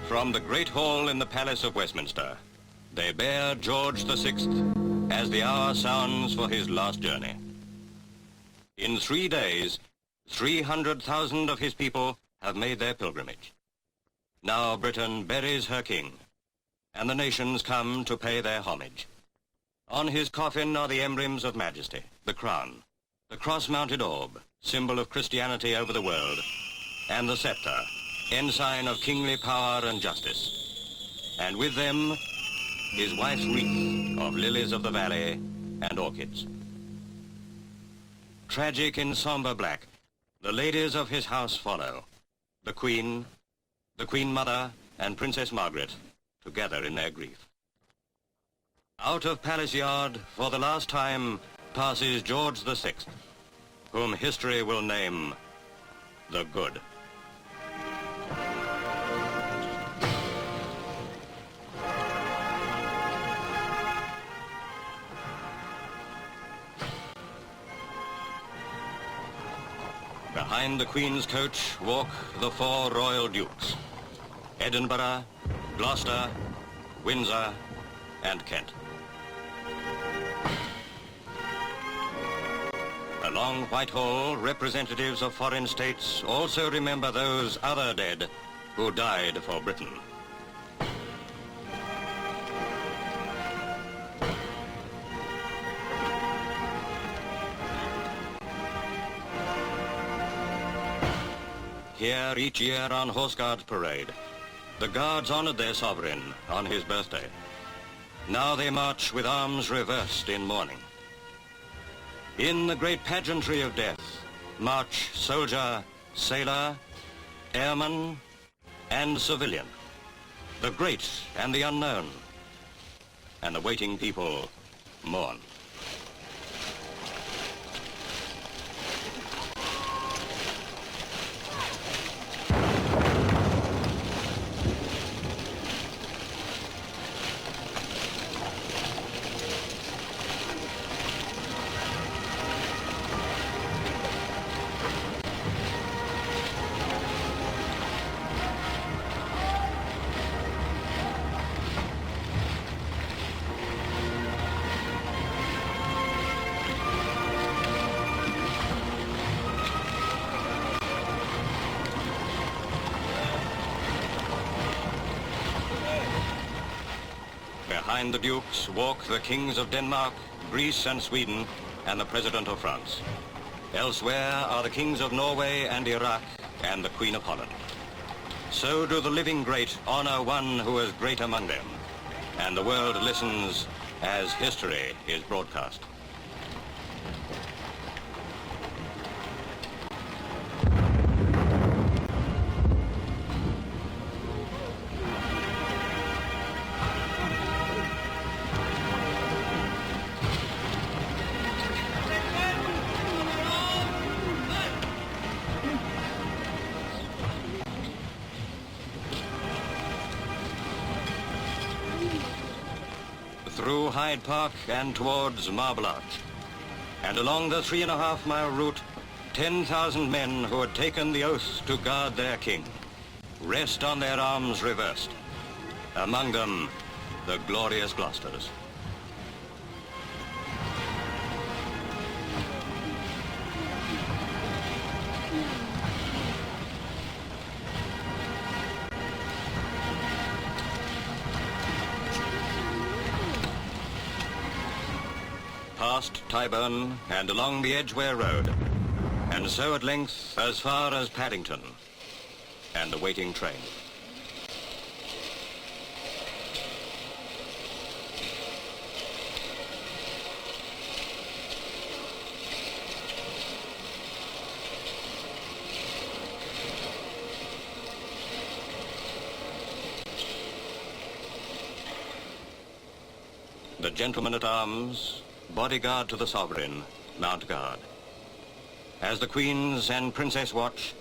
From the Great Hall in the Palace of Westminster, they bear George VI as the hour sounds for his last journey. In 3 days, 300,000 of his people have made their pilgrimage. Now Britain buries her king, and the nations come to pay their homage. On his coffin are the emblems of majesty, the crown, the cross-mounted orb, symbol of Christianity over the world, and the scepter, ensign of kingly power and justice. And with them, his wife's wreath of lilies of the valley and orchids. Tragic in somber black, the ladies of his house follow. The Queen Mother, and Princess Margaret, together in their grief. Out of Palace Yard, for the last time, passes George VI, whom history will name the Good. Behind the Queen's coach walk the 4 royal dukes: Edinburgh, Gloucester, Windsor, and Kent. Along Whitehall, representatives of foreign states also remember those other dead who died for Britain. Here, each year on Horse Guards Parade, the Guards honored their sovereign on his birthday. Now they march with arms reversed in mourning. In the great pageantry of death, march soldier, sailor, airman, and civilian, the great and the unknown, and the waiting people mourn. Behind the dukes walk the kings of Denmark, Greece and Sweden, and the President of France. Elsewhere are the kings of Norway and Iraq and the Queen of Holland. So do the living great honor one who is great among them, and the world listens as history is broadcast. Through Hyde Park and towards Marble Arch, and along the 3.5-mile route, 10,000 men who had taken the oath to guard their king rest on their arms reversed. Among them, the glorious Gloucesters. Past Tyburn and along the Edgware Road, and so at length as far as Paddington and the waiting train. The gentlemen-at-arms, bodyguard to the sovereign, mount guard. As the Queens and Princess watch,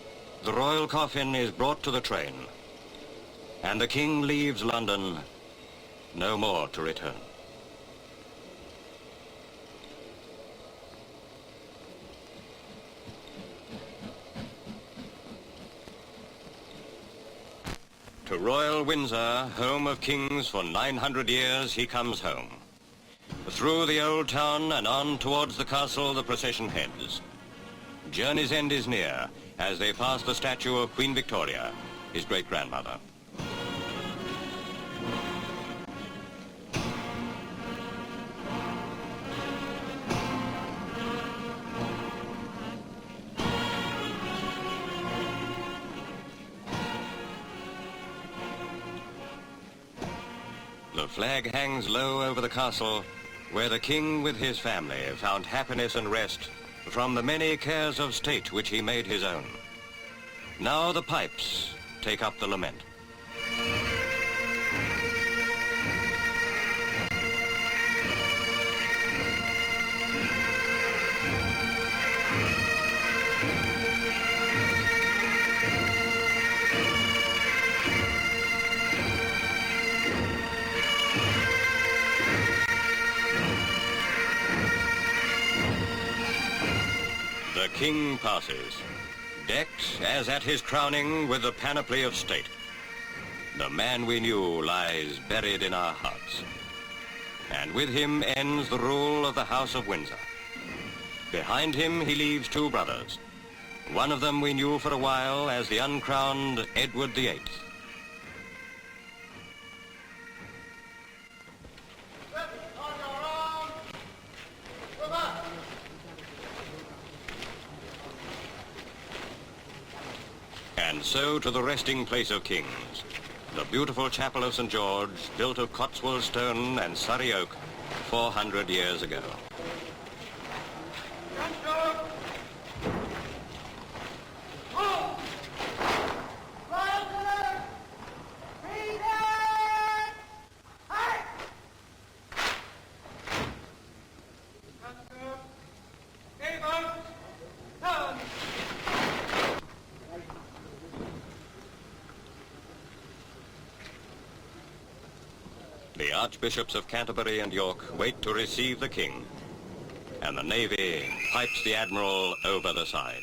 the royal coffin is brought to the train, and the King leaves London, no more to return. To royal Windsor, home of kings for 900 years, he comes home. Through the old town and on towards the castle the procession heads. Journey's end is near as they pass the statue of Queen Victoria, his great-grandmother. The flag hangs low over the castle, where the king with his family found happiness and rest from the many cares of state which he made his own. Now the pipes take up the lament. The king passes, decked as at his crowning with the panoply of state. The man we knew lies buried in our hearts. And with him ends the rule of the House of Windsor. Behind him he leaves two brothers. One of them we knew for a while as the uncrowned Edward VIII. And so to the resting place of kings, the beautiful chapel of St. George, built of Cotswold stone and Surrey oak 400 years ago. The Archbishops of Canterbury and York wait to receive the king, and the navy pipes the admiral over the side.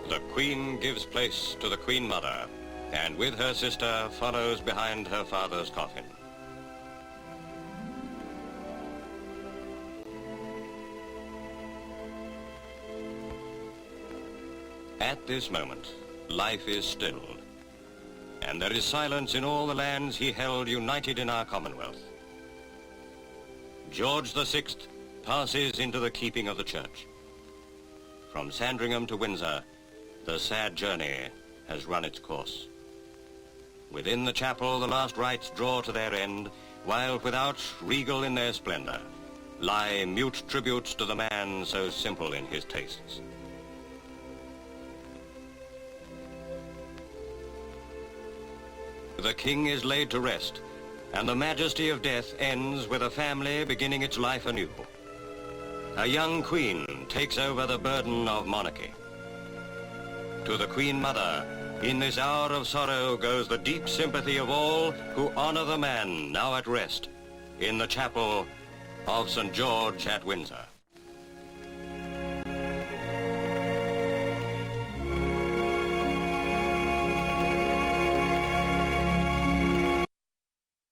The Queen gives place to the Queen Mother, and with her sister follows behind her father's coffin. At this moment, life is stilled, and there is silence in all the lands he held united in our Commonwealth. George VI passes into the keeping of the Church. From Sandringham to Windsor, the sad journey has run its course. Within the chapel, the last rites draw to their end, while without, regal in their splendor, lie mute tributes to the man so simple in his tastes. The king is laid to rest, and the majesty of death ends with a family beginning its life anew. A young queen takes over the burden of monarchy. To the Queen Mother, in this hour of sorrow goes the deep sympathy of all who honor the man now at rest in the chapel of St. George at Windsor.